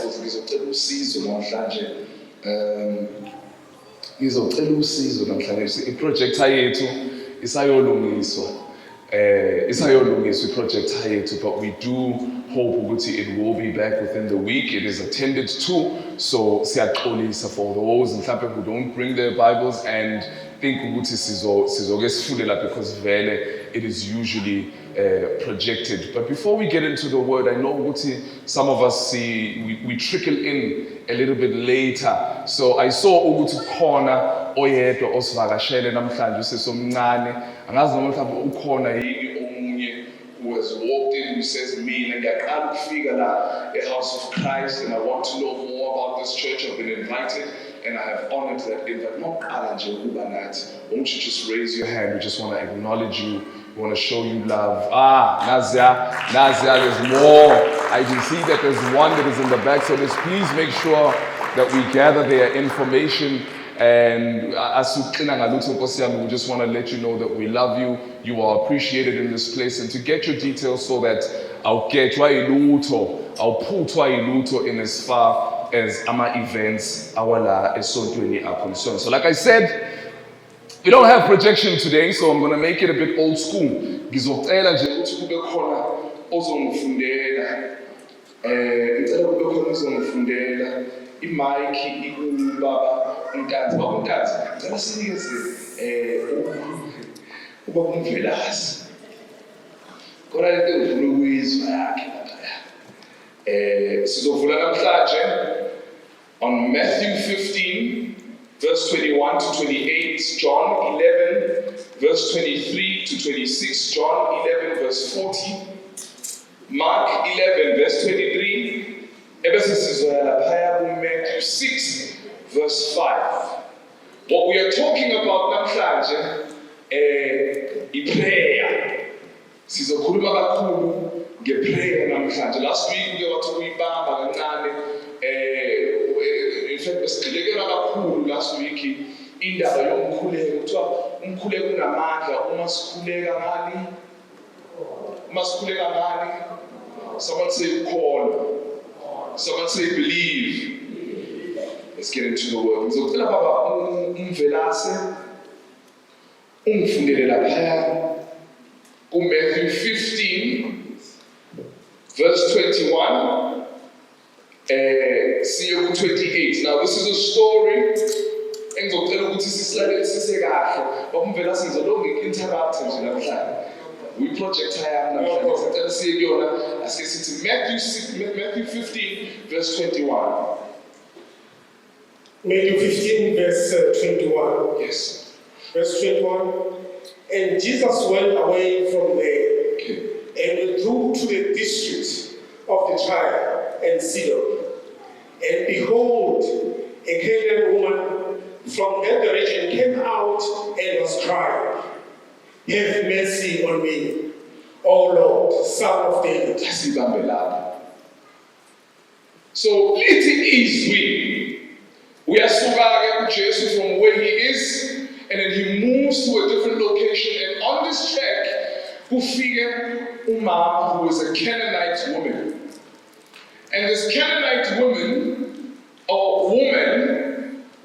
futhi ngizocela usizo namhlanje. Ngizocela usizo namhlanje. I-project yethu isayolungiswa. Isayolungiswa i-project yethu, but we do hope ukuthi it will be back within the week. It is attended to, so siyaxolisa for those mhlawumbe who don't bring their Bibles and think ukuthi sizoke sifundela, because vele it is usually projected. But before we get into the word, I know ukuthi some of us we trickle in a little bit later. So I saw ukuthi khona oyedwa osivakashele namhlanje usesomncane. Angazi noma mhlawumbe ukhona yini omunye who has walked in who says, mina ngiyaqala ukufika la eHouse of Christ and I want to know more about this church. I've been invited and I have honored that invite. Won't you just raise your hand? We just want to acknowledge you. We want to show you love. Nazia, there's more. I can see that there's one that is in the back, so let's please make sure that we gather their information. And we just want to let you know that we love you. You are appreciated in this place, and to get your details so that I'll put in as far as our events, our esontweni are concerned. So like I said, we don't have projection today, so I'm going to make it a bit old school. Ngizocela nje ukuthi kube khona ozongifundela. Ngicela kube khona ozongifundela. Imike ikubaba uNtanzi. Baba uNtanzi, ngicela sinikeze ubaba uMvelasi. Khona lento engifuna ukuyizwa yakhe lapha. Sizovula namhlanje on Matthew 15 verse 21 to 28, John 11 verse 23 to 26, John 11 verse 40, Mark 11 verse 23, ebese sizoya lapha Matthew 6 verse 5. What we are talking about namhlanje prayer. Sizokhuluma kakhulu ngeprayer namhlanje. Last week we were talking about kancane in fact besigxilekela kakhulu last week indaba yomkhuleko. Kuthiwa umkhuleko unamandla uma sikhuleka ngani? Someone say call. Someone say believe. Let's get into the word. Ngizocela baba uMvelase ungifundele lapha Matthew 15 verse 21 see 28. Now this is a story engizocela ukuthi sisilalele sisekahle. Bakumvelase ngizolonge interrupt nje namhlanje. We project higher namhlanje. Sicela siye kuyona asike sithi Matthew 15 verse 21. Matthew 15 verse 21. Yes. Verse 21. And Jesus went away from there and withdrew to the district of the Tyre and Sidon. And behold, a Canaanite woman from that region came out and was crying, have mercy on me, O Lord, Son of David. So it is we are sugaring Jesus from where he is, and then he moves to a different location, and on this track, we figure Umar, who is a Canaanite woman. And this Canaanite woman,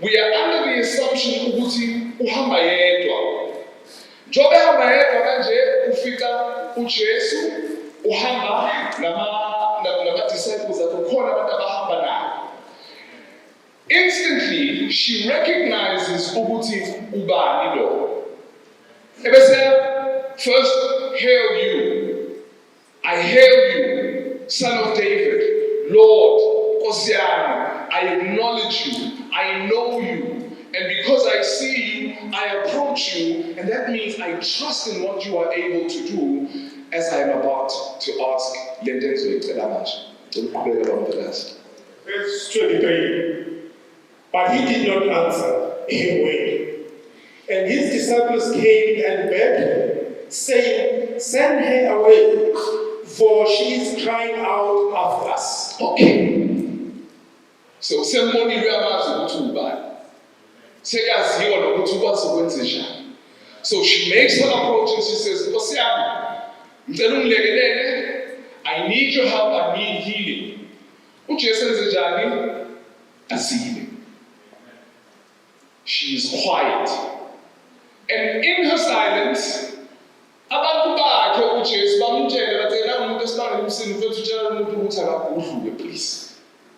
we are under the assumption ukuthi uhamba yedwa. Njobe hamba yedwa kanje ufika uJesu uhamba nama-disciples akhe khona abantu abahamba naye. Instantly, she recognizes ukuthi ubani lo. Ebese first, hail you. I hail you, Son of David. Lord, Osiana, I acknowledge you. I know you. And because I see you, I approach you. And that means I trust in what you are able to do as I am about to ask. Verse 23. But he did not answer him well. And his disciples came and begged him, saying, send her away, for she is crying out after us. Okay. So somebody realizes so she makes her approach and she says, I need your help, I need healing. uJesu enze njani? Azile. She is quiet. And in her silence, abantu bakhe uJesu bamtshela bathi la umuntu esibanga emsini mfethu utshela umuntu ukuthi akagudluke please.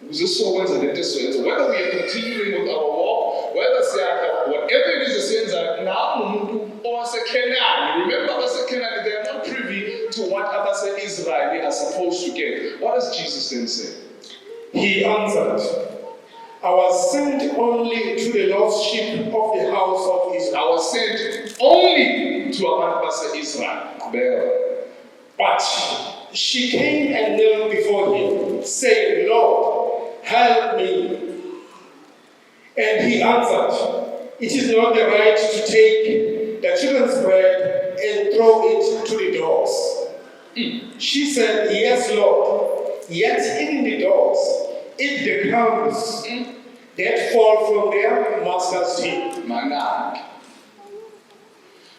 Ukuze sizokwenza lento esiyenza. Whether we are continuing with our walk, whether siyakha whatever it is esiyenza, nawo umuntu owaseKenani. Remember abaseKenani, they are not privy to what abase-Israel are supposed to get. What does Jesus then say? He answered, I was sent only to the lost sheep of the house of Israel. I was sent only to abantu base-Israel. But she came and knelt before him, saying, Lord, help me. And he answered, it is not the right to take the children's bread and throw it to the dogs. She said, yes, Lord. Yet even the dogs eat the crumbs that fall from their master's table. Manak.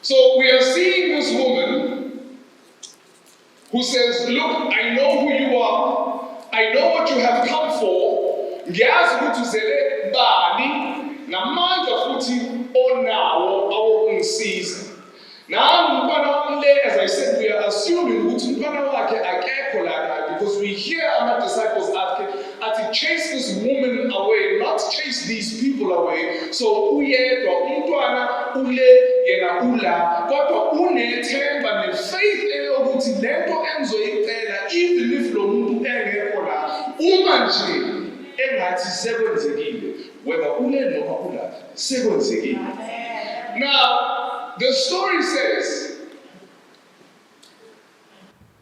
So we are seeing this woman who says, look, I know who you are. I know what you have come for. Ngiyazi ukuthi uzele bani namandla futhi onawo awokungisiza. Now, as I said, we are assuming ukuthi umntwana wakhe akekho lana because we hear our disciples asking, chase this woman away, not chase these people away. So uyedwa umntwana ule yena ula kodwa unethemba nefaith eyokuthi lento enzoyicela even if lo muntu engekho la uma nje engathi sekwenzekile whether ule noma ula sekwenzekile. Now the story says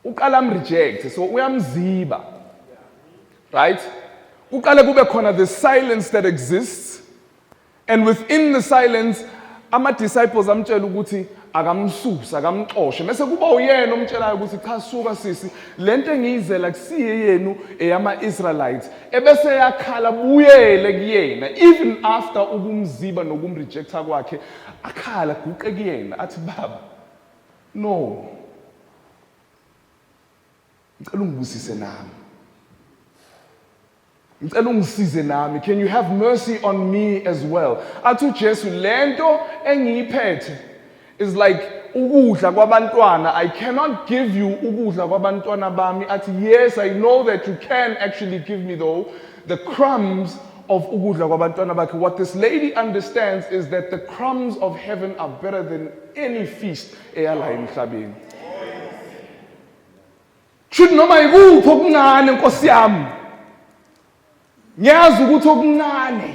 uqala reject, so uyamziba, right? Uqale kube khona the silence that exists, and within the silence ama-disciples amtshela ukuthi akamsusa akamxoshe mase kuba uyena omtshelayo ukuthi cha suka sisi lento engiyizela kusiye yenu eyama-Israelites ebese yakhala buyele kuyena even after ukumziba nokumrejecta kwakhe akhala guqe kuyena athi baba no ngicela ungibusise nami ngicela ungisize nami, can you have mercy on me as well? Athi uJesu lento engiyiphethe is like ukudla kwabantwana. I cannot give you ukudla kwabantwana bami. Athi yes, I know that you can actually give me though the crumbs of ukudla kwabantwana bakhe. What this lady understands is that the crumbs of heaven are better than any feast eyala emhlabeni. Should noma ikuphi okuncane Nkosi yami. Ngiyazi ukuthi okuncane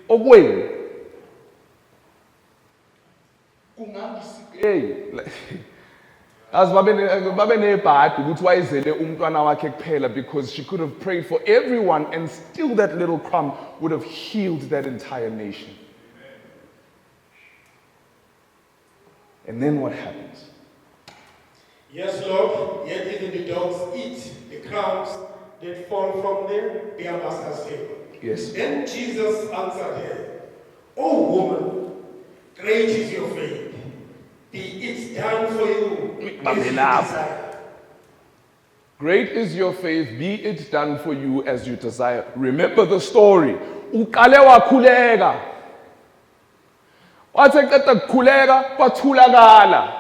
okwenu as babe nebhadi ukuthi wayezele umntwana wakhe kuphela because she could have prayed for everyone and still that little crumb would have healed that entire nation. And then what happens? Yes, Lord, yet even the dogs eat the crumbs that fall from their master's table. Yes. Then Jesus answered her, "O woman, great is your faith. Be it done for you as you desire." Great is your faith, be it done for you as you desire. Remember the story. Uqale wakhuleka. Wathi eqeda kukhuleka kwathulakala.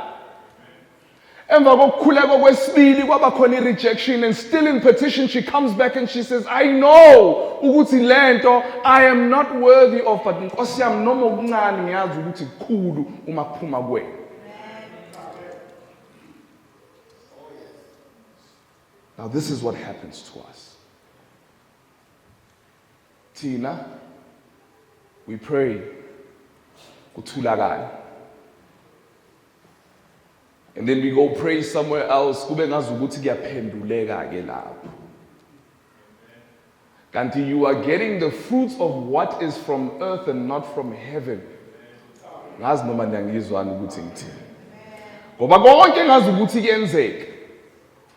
Emva kokukhuleka kwesibili kwaba khona rejection, and still in petition she comes back and she says, I know ukuthi lento I am not worthy of, but Nkosi yami noma okuncane ngiyazi ukuthi kukhulu uma kuphuma kuwena. Now this is what happens to us. Tina, we pray kuthulakala. And then we go pray somewhere else, kube ngazukuthi kuyaphenduleka ke lapho. Kanti you are getting the fruits of what is from earth and not from heaven. Ngazi noma niyangizwani ukuthi ngithini. Ngoba konke ngazukuthi kuyenzeka.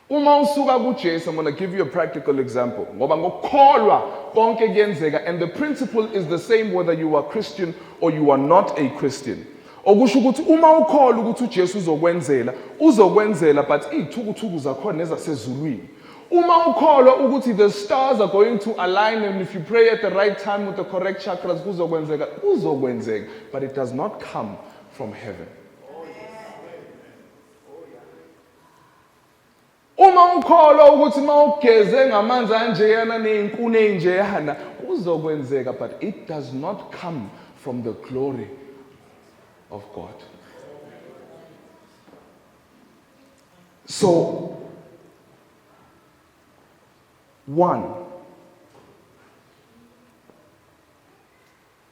Uma usuka kuJesu, I'm going to give you a practical example. Ngoba ngokukholwa konke kuyenzeka, and the principle is the same whether you are Christian or you are not a Christian. Okusho ukuthi uma ukholwa ukuthi uJesu uzokwenzela, but izithukuthuku zakhona nezasezulwini. Uma ukholwa ukuthi the stars are going to align and if you pray at the right time with the correct chakras kuzokwenzeka, but it does not come from heaven. Uma ukholwa ukuthi mawugeze ngamanzi anjeyana nezinkuni enjeyana kuzokwenzeka, but it does not come from the glory of God. So, one,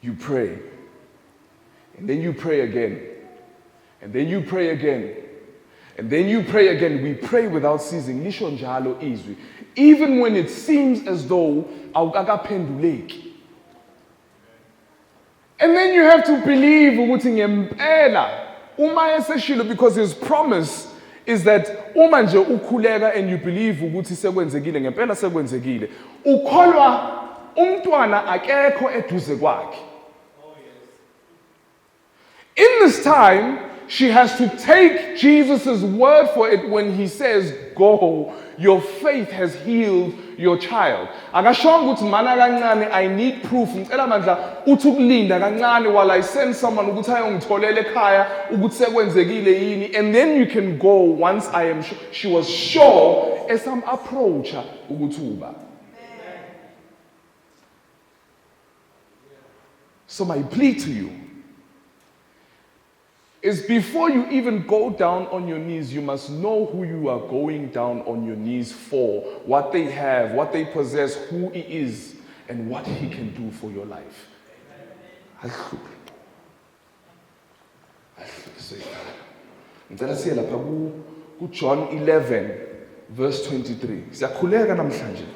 you pray, and then you pray again, and then you pray again, and then you pray again. We pray without ceasing. Lisho njalo izwi. Even when it seems as though awukakaphenduleki. And then you have to believe ukuthi ngempela uma eseshilo, because his promise is that uma nje ukhuleka and you believe ukuthi sekwenzekile ngempela sekwenzekile, ukholwa umntwana akekho eduze kwakhe. In this time, she has to take Jesus' word for it when he says, go, your faith has healed your child. Akashonga ukuthi mana kancane, I need proof. Ngicela mandla uthi ukulinda kancane while I send someone ukuthi ayongitholela ekhaya ukuthi sekwenzekile yini, and then you can go once I am sure. She was sure as some approacher ukuthi uba. So my plea to you is before you even go down on your knees, you must know who you are going down on your knees for, what they have, what they possess, who he is, and what he can do for your life. Ngicela siye lapha ku John 11 verse 23. Siyakhuleka namhlanje.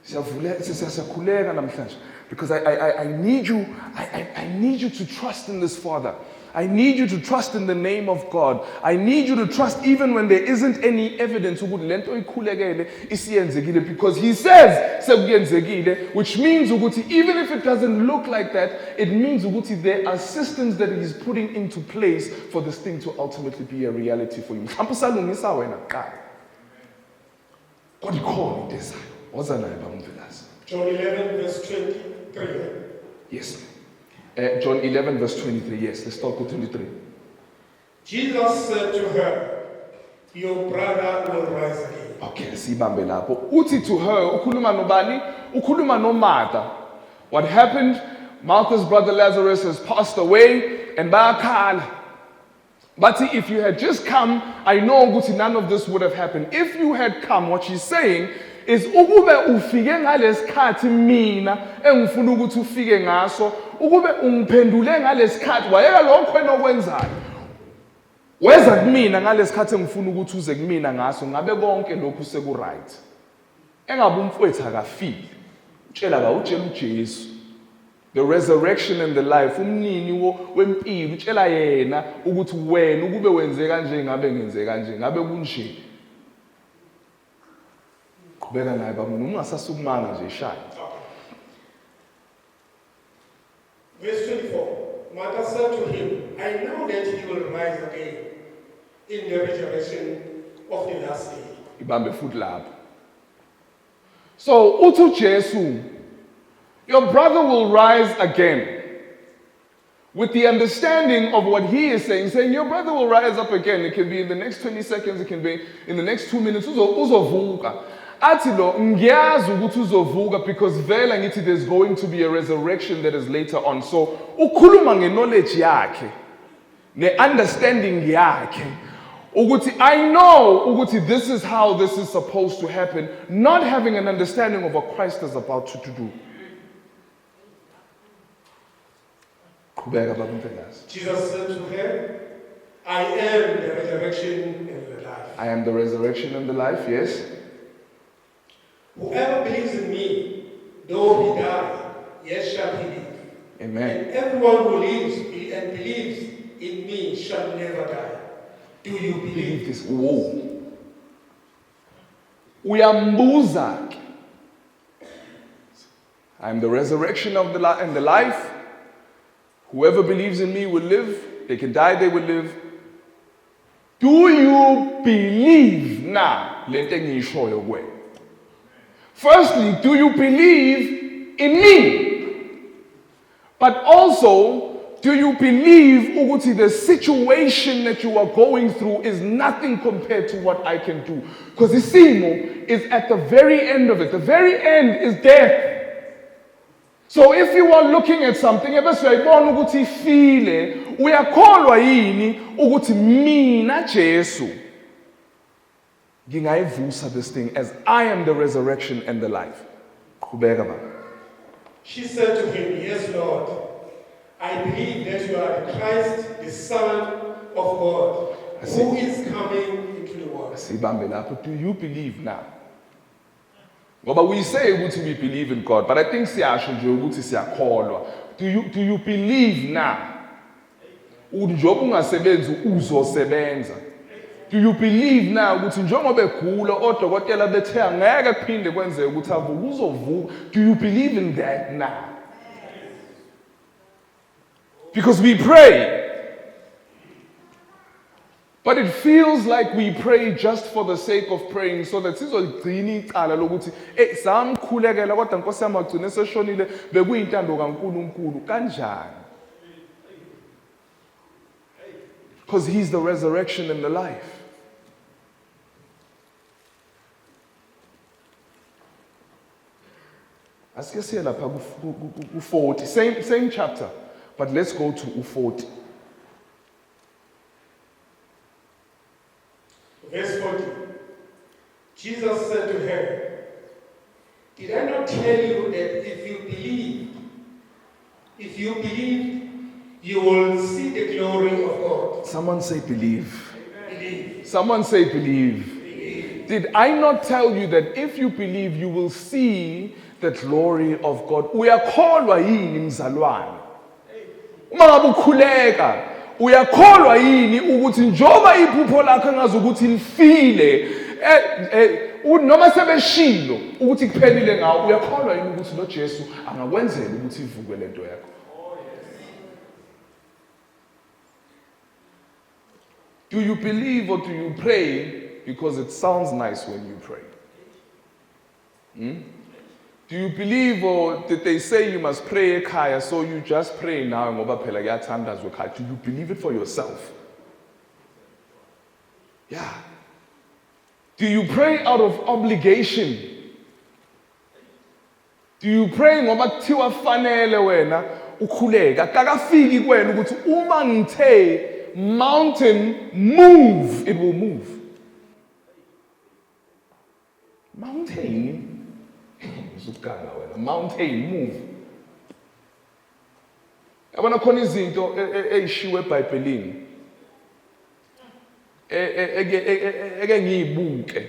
Siyakhuleka namhlanje because I need you I need you to trust in this Father. I need you to trust in the name of God. I need you to trust even when there isn't any evidence ukuthi lento ikhulekele isiyenzekile, because he says sekuyenzekile, which means ukuthi even if it doesn't look like that, it means ukuthi there are systems that he's putting into place for this thing to ultimately be a reality for you. Mhlawumbe salungisa wena kuqala. Kodwa ikhona into ezayo. Woza nayo bamvelazi. John 11 verse 23. Yes. John 11 verse 23, yes, let's start with 23. Jesus said to her, your brother will rise again. Okay, sibambe lapho. Uthi to her, ukhuluma nobani? Ukhuluma no Martha. What happened? Martha's brother Lazarus has passed away and bayakhala. But see, if you had just come, I know ukuthi none of this would have happened. If you had come, what she's saying is ukube ufike ngalesikhathi mina engifuna ukuthi ufike ngaso, ukube ungiphendule ngalesikhathi wayeka lokho enokwenzayo, weza kumina ngalesikhathi engifuna ukuthi uze kumina ngaso, ngabe konke lokhu seku right. Engabe umfowethu akafile, utshela utshela uJesu, the resurrection and the life, umnini wempilo, utshela yena ukuthi wena ukube wenze kanje ngabe ngenze kanje, ngabe kunje. Qhubeka naye bamuntu ungasasukumanga nje shaya. Verse 24. Martha said to him, I know that he will rise again in the resurrection of the last day. Ibambe futhi lapho. So uthi Jesu, your brother will rise again. With the understanding of what he is saying your brother will rise up again. It can be in the next 20 seconds, it can be in the next 2 minutes. Uzovuka. Athi lo ngiyazi ukuthi uzovuka because vela ngithi there's going to be a resurrection that is later on. So ukhuluma knowledge yakhe, ne-understanding yakhe, ukuthi I know ukuthi this is how this is supposed to happen, not having an understanding of what Christ is about to do. Jesus said to her, I am the resurrection and the life. I am the resurrection and the life, yes. Whoever believes in me, though he die, yet shall he live. Amen. And everyone who lives and believes in me shall never die. Do you believe this? Whoa. Uyambuza. I am the resurrection of and the life. Whoever believes in me will live. They can die, they will live. Do you believe now? lento engiyishoyo kuwena. Firstly, do you believe in me? But also, do you believe ukuthi the situation that you are going through is nothing compared to what I can do? Because isimo is at the very end of it. The very end is death. So if you are looking at something, ebese uyayibona ukuthi ifile, uyakholwa yini ukuthi mina Jesu ngingayivusa this thing as I am the resurrection and the life. Qhubeka baba. She said to him, "Yes, Lord. I believe that you are the Christ, the Son of God, who is coming into the world." Sibambe lapho. Do you believe now? Ngoba we say ukuthi we believe in God, but I think siyasho nje ukuthi siyakholwa. Do you believe now? Njengoba ungasebenzi uzosebenza. Do you believe now ukuthi njengoba egula odokotela bethe angeke kuphinde kwenzeke ukuthi avuke uzovuka? Do you believe in that now? Because we pray, but it feels like we pray just for the sake of praying, so that sizogcina icala lokuthi samkhulekela kodwa Nkosi yami agcine seshonile bekuyintando kaNkulunkulu kanjani? Because he's the resurrection and the life. Asike siye lapha ku 40, same chapter, but let's go to 40. Verse 40. Jesus said to her, "Did I not tell you that if you believe, you will see the glory of God?" Someone say believe. Believe. Someone say believe. Believe. Did I not tell you that if you believe, you will see the glory of God? Uyakholwa yini mzalwane? Uma ngabe ukhuleka, uyakholwa yini ukuthi njoba iphupho lakho ngazi ukuthi lifile, noma sebeshilo ukuthi kuphelile ngawo, uyakholwa yini ukuthi lo Jesu angakwenzela ukuthi ivuke lento yakho? Do you believe or do you pray because it sounds nice when you pray? Do you believe, or did they say you must pray ekhaya, so you just pray now ngoba phela kuyathandazwa ekhaya? Do you believe it for yourself? Yeah. Do you pray out of obligation? Do you pray ngoba kuthiwa fanele wena ukhuleka? Akakafiki kuwena ukuthi uma ngithe mountain move, it will move. Mountain, mountain move. Yabona khona izinto ezishiwe eBhayibhelini eke ngiyibuke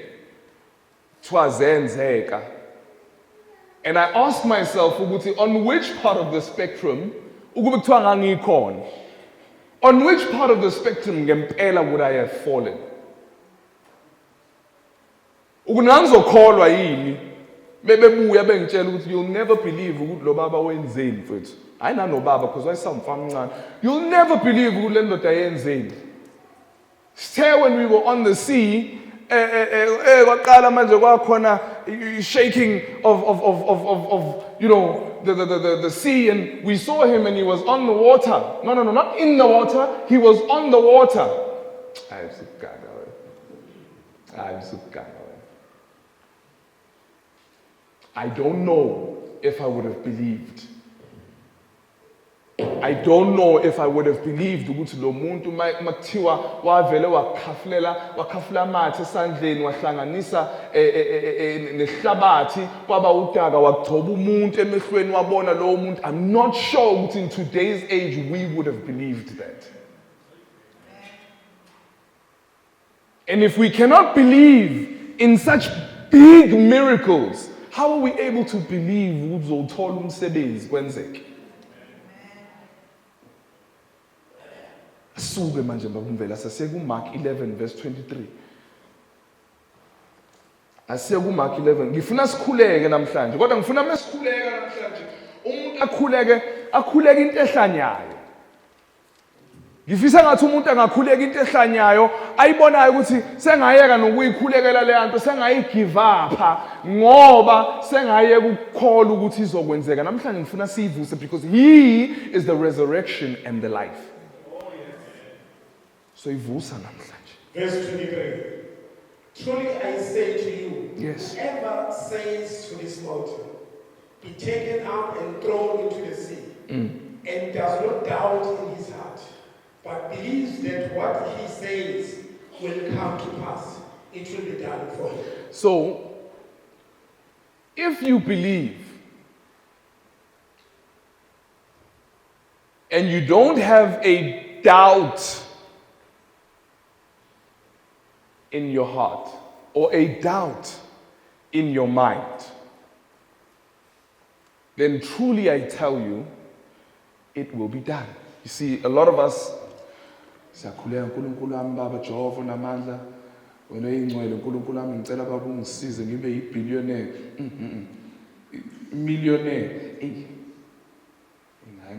kuthiwa zenzeka, and I ask myself ukuthi on which part of the spectrum ukube kuthiwa ngangikhona, on which part of the spectrum ngempela would I have fallen? Ukunangizokholwa yini bebebuya bengitshela ukuthi you'll never believe ukuthi lo baba wenzeni mfethu. Hayi nanobaba because wayesamfana omncane. You'll never believe ukuthi le ndoda yenzeni. Stay when we were on the sea, kwaqala manje kwakhona shaking of you know the sea, and we saw him and he was on the water. No, not in the water. He was on the water. I don't know if I would have believed. I don't know if I would have believed ukuthi lo muntu makuthiwa wavele wakhafula amathe esandleni wahlanganisa nehlabathi kwaba udaka wagcoba umuntu emehlweni wabona lo muntu. I'm not sure ukuthi in today's age we would have believed that. And if we cannot believe in such big miracles, how are we able to believe ukuthi uzothola umsebenzi kwenzeke? Suke manje bakumvela sasiye ku Mark 11 verse 23. Asiye ku Mark 11. Ngifuna sikhuleke namhlanje. Kodwa ngifuna mesikhuleka namhlanje umuntu akhuleke into ehlanyayo. Ngifisa ngathi umuntu angakhuleka into ehlanyayo ayibonayo ukuthi sengayeka nokuyikhulekela le nto sengayigive up ngoba sengayeka ukukholwa ukuthi izokwenzeka. Namhlanje ngifuna siyivuse because he is the resurrection and the life. So ivusa namhlanje. Verse 23. Truly I say to you, Yes. whoever says to this mountain, be taken up and thrown into the sea, and does not doubt in his heart, but believes that what he says will come to pass, it will be done for him. So if you believe and you don't have a doubt in your heart or a doubt in your mind, then truly I tell you, it will be done. You see, a lot of us, siyakhuleka uNkulunkulu wami baba Jehova namandla, wena ingcwele uNkulunkulu wami ngicela baba ungisize ngibe yibillionaire, millionaire.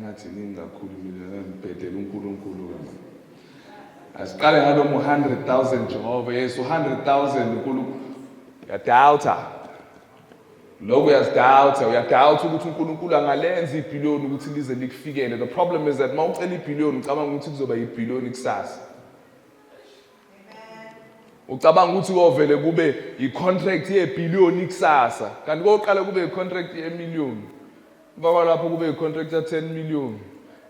Ngathi ningakhulu millionaire ngibhedela uNkulunkulu wami. Asiqale ngalo 100,000 Jehova, yes 100,000 uNkulunkulu. Uyadoubt. Lokho uyadoubt ukuthi uNkulunkulu angalenza ibhiliyoni ukuthi lize likufikele. The problem is that mawucela ibhiliyoni ucabanga ukuthi kuzoba ibhiliyoni kusasa. Ucabanga ukuthi kovele kube icontract yebhiliyoni kusasa. Kanti koqala kube icontract ye-million. Emva kwalapho kube icontract ya 10 million.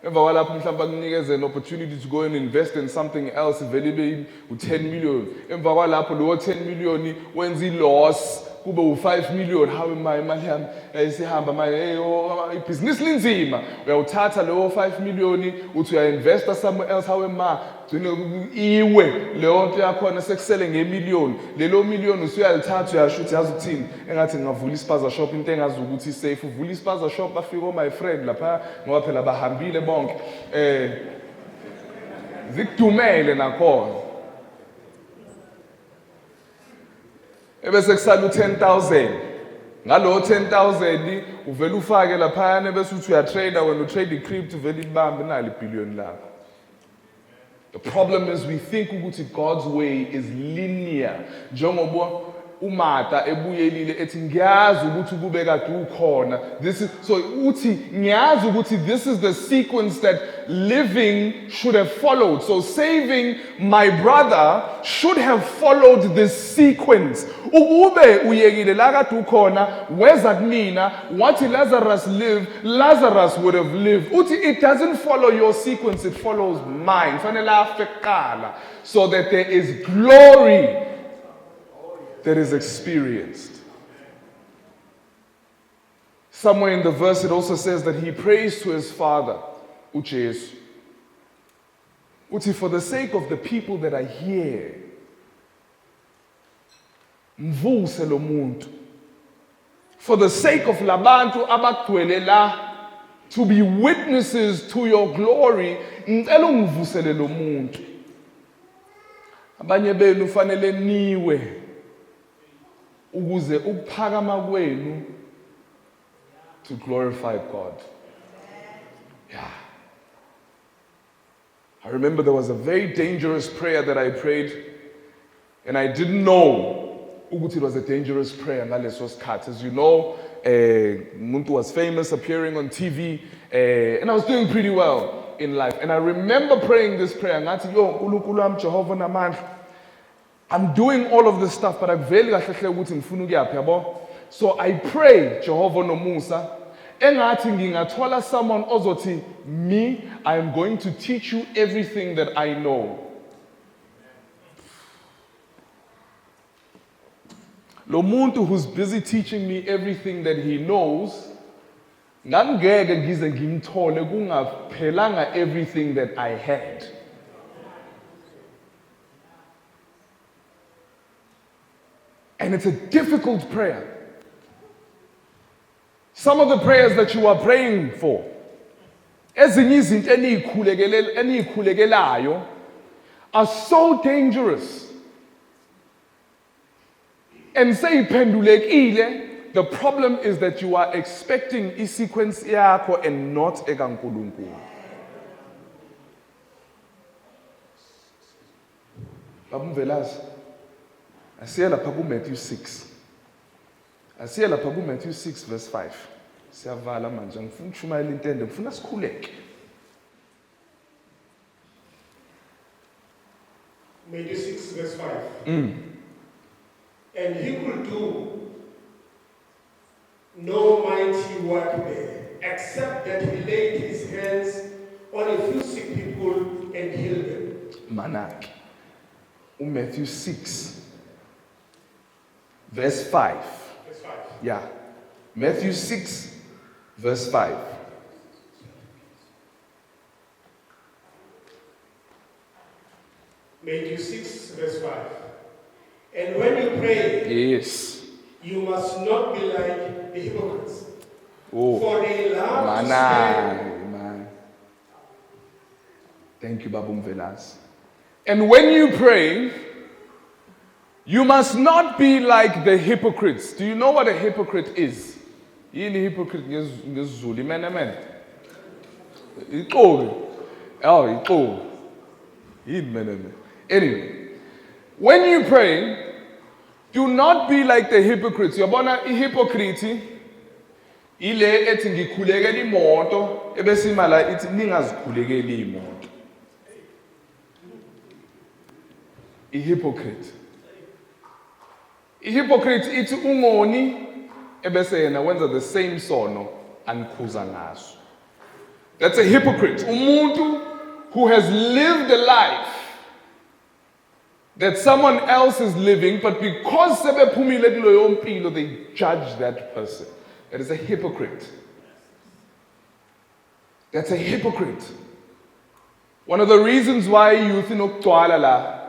Emva kwalapho mhlawumbe akunikeze an opportunity to go and invest in something else vele ibe u10 million. Emva kwalapho lo 10 million wenza i-loss kube u5 million. Hawe imali yami ayisihamba manje ibhizinisi linzima. Uyawuthatha lo 5 million uthi uyainvesta somewhere else. Hawe ma gcine iwe leyo nto yakhona sekusele nge-million. Lelo million usuyalithatha uyasho ukuthi yazi ukuthini engathi ngavula ispaza shop into engazi ukuthi safe. Uvula ispaza shop bafika my friend lapha ngoba phela bahambile bonke zikudumele nakhona. Ebese kusala u10,000 ngalo 10,000 uvela ufake lapha bese uthi uyatrader wena utrade i-crypto vele ibambe nali ibhillion lakho. The problem is we think ukuthi God's way is linear. Njengoba uMartha ebuyelile ethi ngiyazi ukuthi kube kade ukhona. This is so uthi ngiyazi ukuthi this is the sequence that living should have followed. So saving my brother should have followed this sequence. Ukube uyekile la kade ukhona weza kumina wathi Lazarus live, Lazarus would have lived. Uthi it doesn't follow your sequence, it follows mine. Fanele afe kuqala so that there is glory that is experienced. Somewhere in the verse it also says that he prays to his father, uJesu. Uthi for the sake of the people that are here, mvuse lo muntu. For the sake of labantu abagcwele la, to be witnesses to your glory, ngicela ungivusele lo muntu. Abanye benu fanele niwe ukuze ukuphakama kwenu to glorify God. Yeah. I remember there was a very dangerous prayer that I prayed and I didn't know ukuthi it was a dangerous prayer ngaleso sikhathi. As you know, umuntu was famous appearing on TV and I was doing pretty well in life. And I remember praying this prayer ngathi yo uNkulunkulu wami Jehova namandla, I'm doing all of this stuff, but akuveli kahle hle ukuthi ngifuna ukuyaphi yabo. So I pray Jehova nomusa engathi ngingathola someone ozothi me, I am going to teach you everything that I know. Lo muntu who's busy teaching me everything that he knows, ngangeke ngize ngimthole kungaphelanga everything that I had. And it's a difficult prayer. Some of the prayers that you are praying for, ezinye izinto eniyikhulekelayo, are so dangerous. And seyiphendulekile, the problem is that you are expecting i-sequence yakho and not ekaNkulunkulu. Babumvelazi. Asiye lapha kuMatthew 6. Asiye lapha kuMatthew 6 verse 5. Siyavala manje ngifuna ukushumayela intende ngifuna sikhuleke. Matthew 6 verse 5. And he could do no mighty work there, except that he laid his hands on a few sick people and healed them. Manaki. Matthew 6 verse 5. Verse 5. Yeah. Matthew 6 verse 5. Matthew 6 verse 5. And when you pray, Yes. you must not be like the hypocrites. Oh. For they love to stand. Man. Thank you, Babumvelas. And when you pray, you must not be like the hypocrites. Do you know what a hypocrite is? Yini hypocrite ngesiZulu? Amen. Iqobi. Oh, iqobi. Yini man. Anyway, when you pray, do not be like the hypocrites. Yabona ihypocrite ile ethi ngikhulekela imoto ebese imala ithi ningazikhulekeli imoto. Hypocrite. Hypocrite ithi ungoni ebese yena wenza the same sono anikhuza ngaso. That's a hypocrite. Umuntu who has lived a life that someone else is living, but because sebephumile kuleyo mpilo they judge that person. That is a hypocrite. That's a hypocrite. One of the reasons why youth inokugcwala la,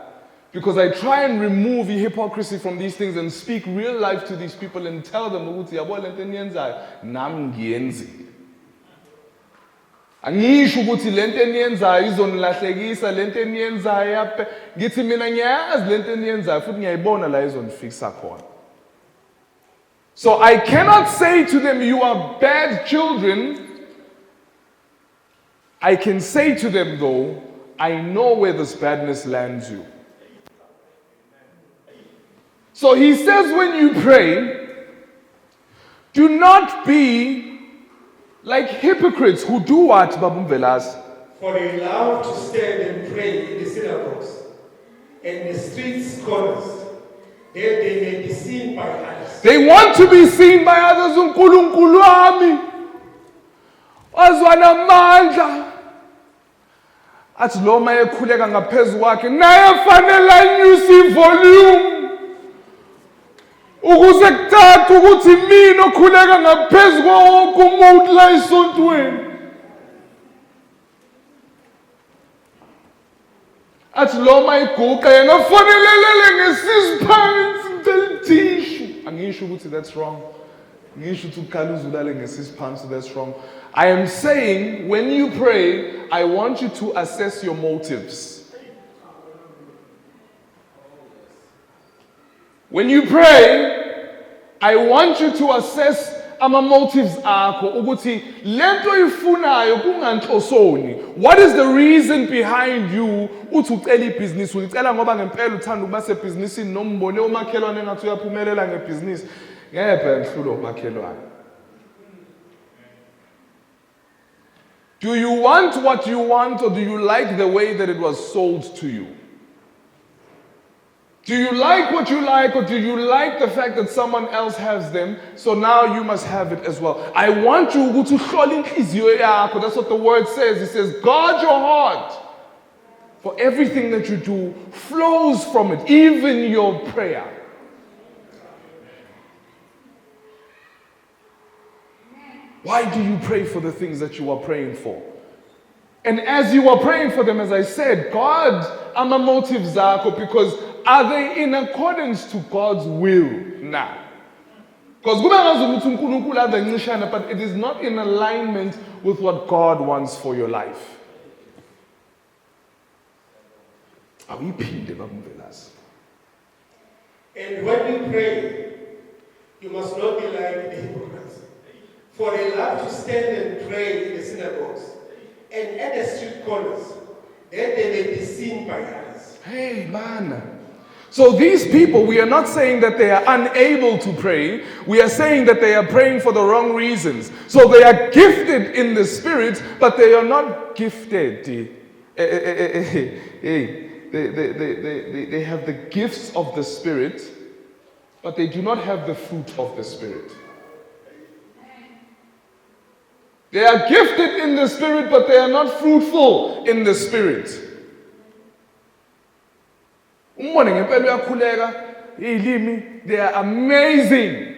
because I try and remove the hypocrisy from these things and speak real life to these people and tell them ukuthi yabo lento eniyenzayo nami ngiyenzile. Angisho ukuthi lento eniyenzayo izonilahlekisa, lento eniyenzayo ngithi mina ngiyazi lento eniyenzayo futhi ngiyayibona la izonifikisa khona. So I cannot say to them you are bad children. I can say to them though, I know where this badness lands you. So he says when you pray, do not be like hypocrites who do what, Babumvelas? For they love to stand and pray in the synagogues and the streets corners, that they may be seen by others. They want to be seen by others. uNkulunkulu wami wazwana amandla athi lo ma ekhuleka ngaphezulu kwakhe naye fanele anyuse volume ukuze kuthatha ukuthi mina okhuleka ngaphezulu kwonke umuntu la esontweni athi lo ma iguqa yena fanelelele ngesiziphansi ntelithishu. Angisho ukuthi that's wrong. Ngisho ukuthi ukukhala uzulale ngesiziphansi, that's wrong. I am saying when you pray, I want you to assess your motives. When you pray, I want you to assess ama motives akho ukuthi lento ifunayo kunganhlosoni. What is the reason behind you uthi ucela ibhizinisi? Ulicela ngoba ngempela uthanda ukuba sebhizinisini noma umbone umakhelwane engathi uyaphumelela ngebhizinisi. Ngeke ngihlulo umakhelwane. Do you want what you want, or do you like the way that it was sold to you? Do you like what you like, or do you like the fact that someone else has them, so now you must have it as well? I want you to hlola inhliziyo yakho. That's what the word says. It says, guard your heart. For everything that you do flows from it, even your prayer. Why do you pray for the things that you are praying for? And as you are praying for them, as I said, God, ama motives zakho, because are they in accordance to God's will now? Because but it is not in alignment with what God wants for your life. Are we pinned? And when you pray, you must not be like the hypocrites. For they love to stand and pray in the synagogues and at the street corners, that they may be seen by others. Hey, man. So these people, we are not saying that they are unable to pray. We are saying that they are praying for the wrong reasons. So they are gifted in the Spirit, but they are not gifted. They have the gifts of the Spirit, but they do not have the fruit of the Spirit. They are gifted in the Spirit, but they are not fruitful in the Spirit. They are amazing.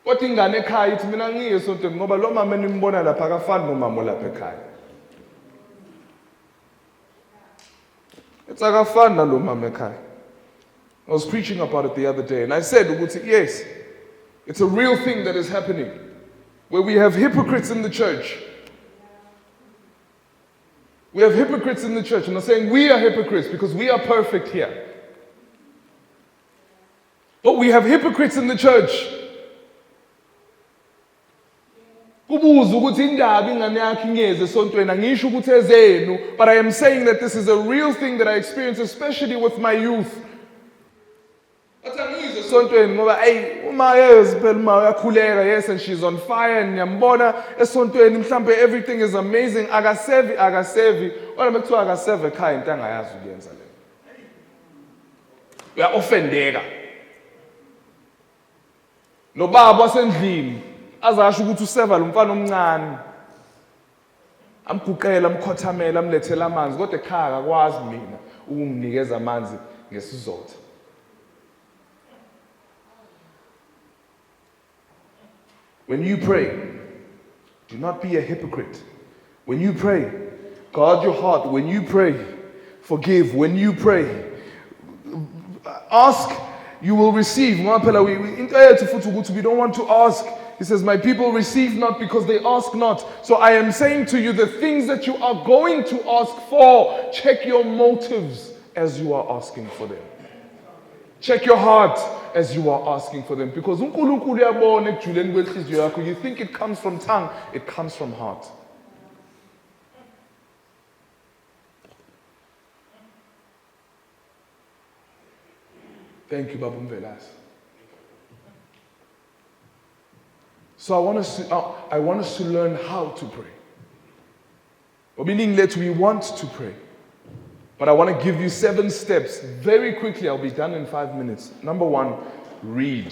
Kodwa ingane ekhaya ithi mina ngiye esontweni ngoba lo mama enimbona lapha akafani nomama olapha ekhaya. It's akafani nalo mama ekhaya. I was preaching about it the other day and I said, yes, it's a real thing that is happening where we have hypocrites in the church. We have hypocrites in the church. I'm not saying we are hypocrites because we are perfect here. But we have hypocrites in the church. But I am saying that this is a real thing that I experience, especially with my youth. Yes, and she's on fire, and everything is amazing. We are offended. No baba wasendlini azasho ukuthi useva lo mfana omncane. Amguqela, amkhothamela, amlethela amanzi kodwa ekhaya akwazi mina ukunginikeza amanzi ngesizotha. When you pray, do not be a hypocrite. When you pray, guard your heart. When you pray, forgive. When you pray, ask, you will receive. We don't want to ask. He says, my people receive not because they ask not. So I am saying to you, the things that you are going to ask for, check your motives as you are asking for them. Check your heart as you are asking for them. Because you think it comes from tongue, it comes from heart. Thank you, Babu Mvelas. So I want us to learn how to pray. Meaning that we want to pray. But I want to give you 7 steps. Very quickly, I'll be done in 5 minutes. Number 1, read.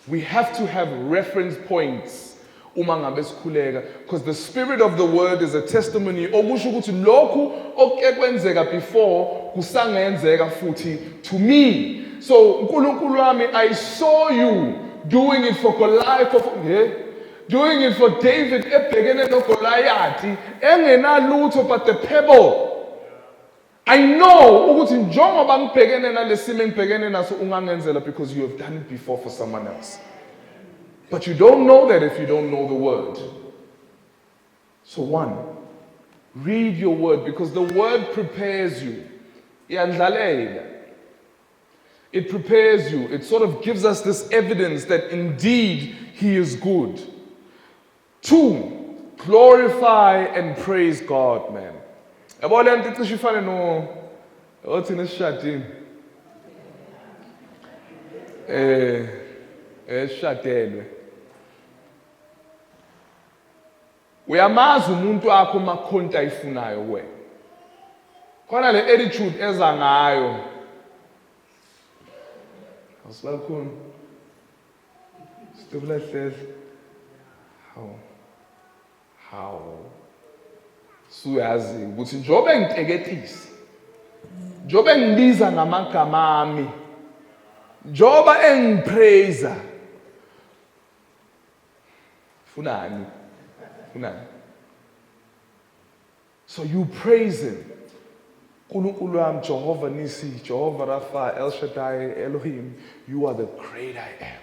We have to have reference points. Because the spirit of the word is a testimony. To me. So, I saw you doing it for Goliath. Doing it for David, but the pebble. I know because you have done it before for someone else. But you don't know that if you don't know the word. So 1, read your word because the word prepares you. It prepares you. It sort of gives us this evidence that indeed he is good. 2, glorify and praise God, man. Uyamazi umuntu akho makhonto ayifunayo wena. Khona le attitude eza ngayo. Awusibakhona. Stubula says how suyazi ukuthi njobe ngiteketisa. Njobe ngibiza ngamagama ami. Njoba engipraise. Funani. So you praise him. Nkulunkulu wami, Jehovah Nisi, Jehovah Rapha, El Shaddai, Elohim, you are the great I am.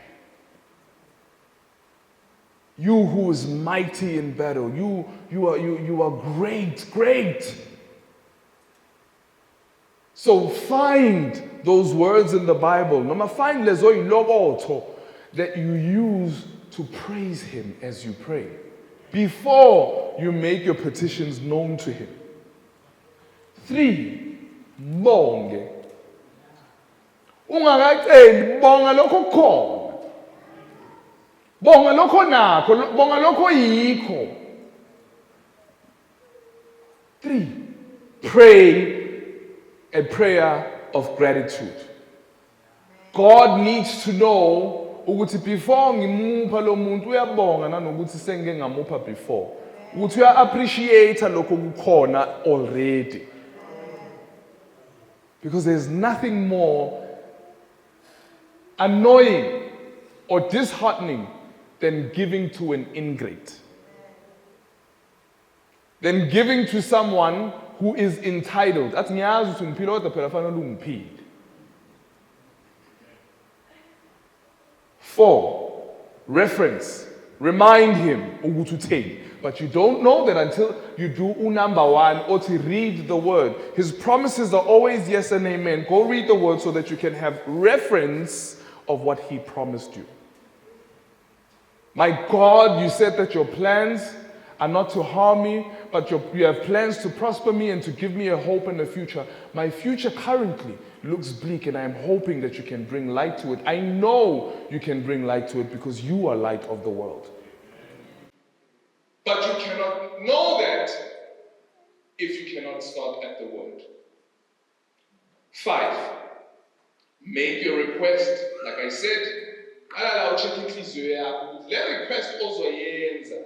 You who is mighty in battle, you are great. So find those words in the Bible. Find that you use to praise him as you pray. before you make your petitions known to him. 3, bonge. Ungakaceli, bonga lokho khona. Bonga lokho nakho, bonga lokho yikho. 3, pray a prayer of gratitude. God needs to know ukuthi before ngimupha lo muntu uyabonga nanokuthi sengike ngamupha before. Ukuthi uya-appreciate lokho kukhona already. Because there's nothing more annoying or disheartening than giving to an ingrate. Than giving to someone who is entitled. Athi ngiyazi ukuthi ngiphila kodwa phela fanele ungiphile. 4, reference. Remind him ukuthi utheni. But you don't know that until you do number 1 or to read the word. His promises are always yes and amen. Go read the word so that you can have reference of what he promised you. My God, you said that your plans are not to harm me, but you have plans to prosper me and to give me a hope and a future. My future currently looks bleak, and I am hoping that you can bring light to it. I know you can bring light to it because you are light of the world. But you cannot know that if you cannot start at the word. 5, make your request. Like I said, let request also yenza.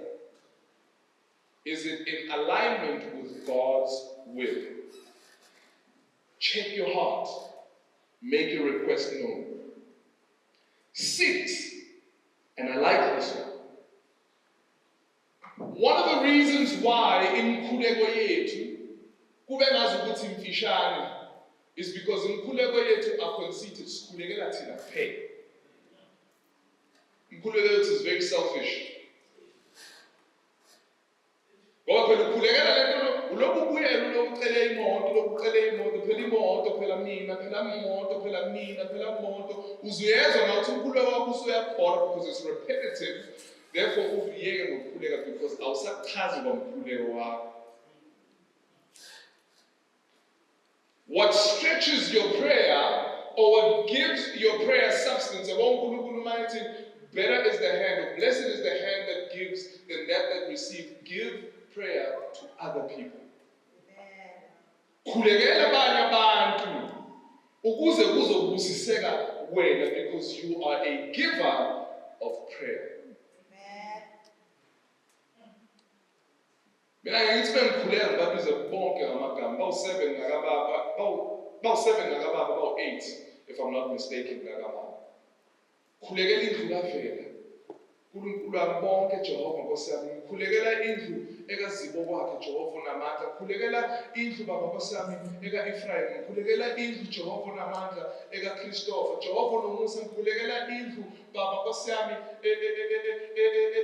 Is it in alignment with God's will? Check your heart. Make your request known. 6, and I like this one. One of the reasons why imkhuleko yethu kube ngazi ukuthi imfishane is because imkhuleko yethu are conceited sikhulekela thina kuphela. Imkhuleko yethu is very selfish. Ngoba phela ukhulekela lento ulokhu ubuyela ucela imoto, phela imoto, phela mina, phela imoto. Uzuyezwa ngathi umkhuleko wakho usuyabhora because it's repetitive. Therefore, uviyeke ngokukhuleka because awusachazi ngomkhuleko wakho. What stretches your prayer or what gives your prayer substance, better is the hand, or blessed is the hand that gives than that receives. Give prayer to other people. Khulekela abanye abantu ukuze kuzobusiseka wena because you are a giver of prayer. Mina ngithi bengikhuleka ngabize bonke amagama bawu7 ngakababa bawu7 ngakababa bawu8 if I'm not mistaken ngakababa. Khulekela indlu kavela. uNkulunkulu wami bonke Jehova Nkosi yami ngikhulekela indlu ekaZibo kwakhe Jehova namandla khulekela indlu baba Nkosi yami eka-Ephraim ngikhulekela indlu Jehova namandla eka-Christopher Jehova nomusa ngikhulekela indlu baba Nkosi yami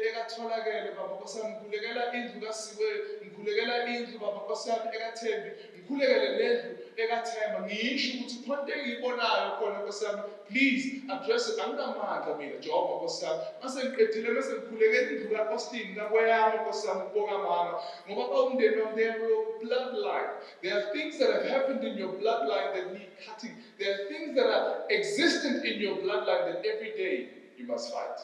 ekatholakele baba Nkosi yami ngikhulekela indlu kaSiwe ngikhulekela indlu baba Nkosi yami ekaThembi ngikhulekele lendlu ekaThemba ngisho ukuthi khonto engiyibonayo khona Nkosi yami please address it anginamandla mina Jehova Nkosi yami mase ngiqedile bese ngikhulekela indlu kaAustin kakweyami Nkosi yami ubonga mama ngoba bawumndeni wami there bloodline there are things that have happened in your bloodline that need cutting there are things that are existent in your bloodline that every day you must fight.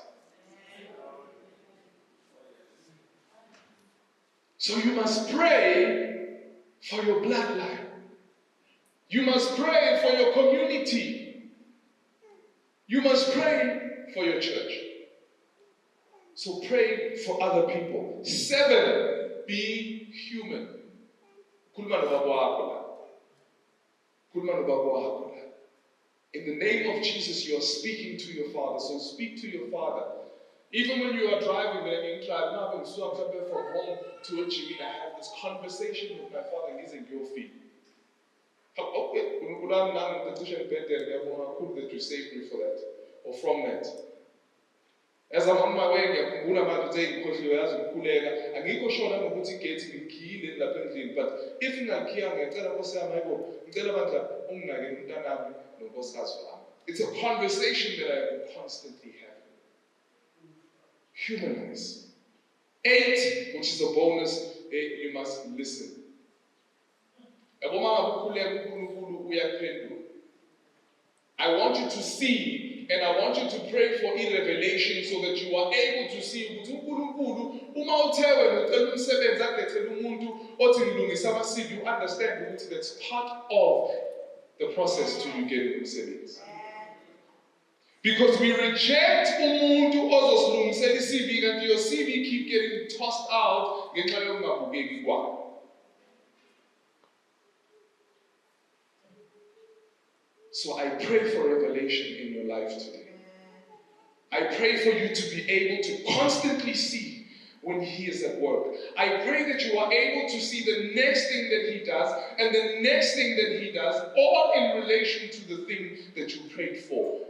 So you must pray for your bloodline. You must pray for your community. You must pray for your church. So pray for other people. 7, be human. In the name of Jesus, you are speaking to your Father. So speak to your Father. Even when you are driving from home to a Jimmy, I have this conversation with my Father using your feet. Okay, that you saved me for that, or from that. As I'm on my way, but if it's a conversation that I am constantly having. Humanize. 8, which is a bonus, you must listen. I want you to see, and I want you to pray for revelation so that you are able to see ukuthi uNkulunkulu uma uthe wena ucela umsebenzi akulethele umuntu othi ngilungisa ama-CV, you understand ukuthi that's part of the process to you getting umsebenzi. Because we reject umuntu ozosilungisela i-CV kanti your CV keep getting tossed out ngenxa yokungabukeki kwakho. So I pray for revelation in your life today. I pray for you to be able to constantly see when He is at work. I pray that you are able to see the next thing that He does and the next thing that He does, all in relation to the thing that you prayed for.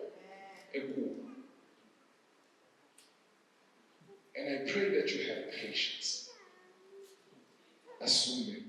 And I pray that you have patience. Assume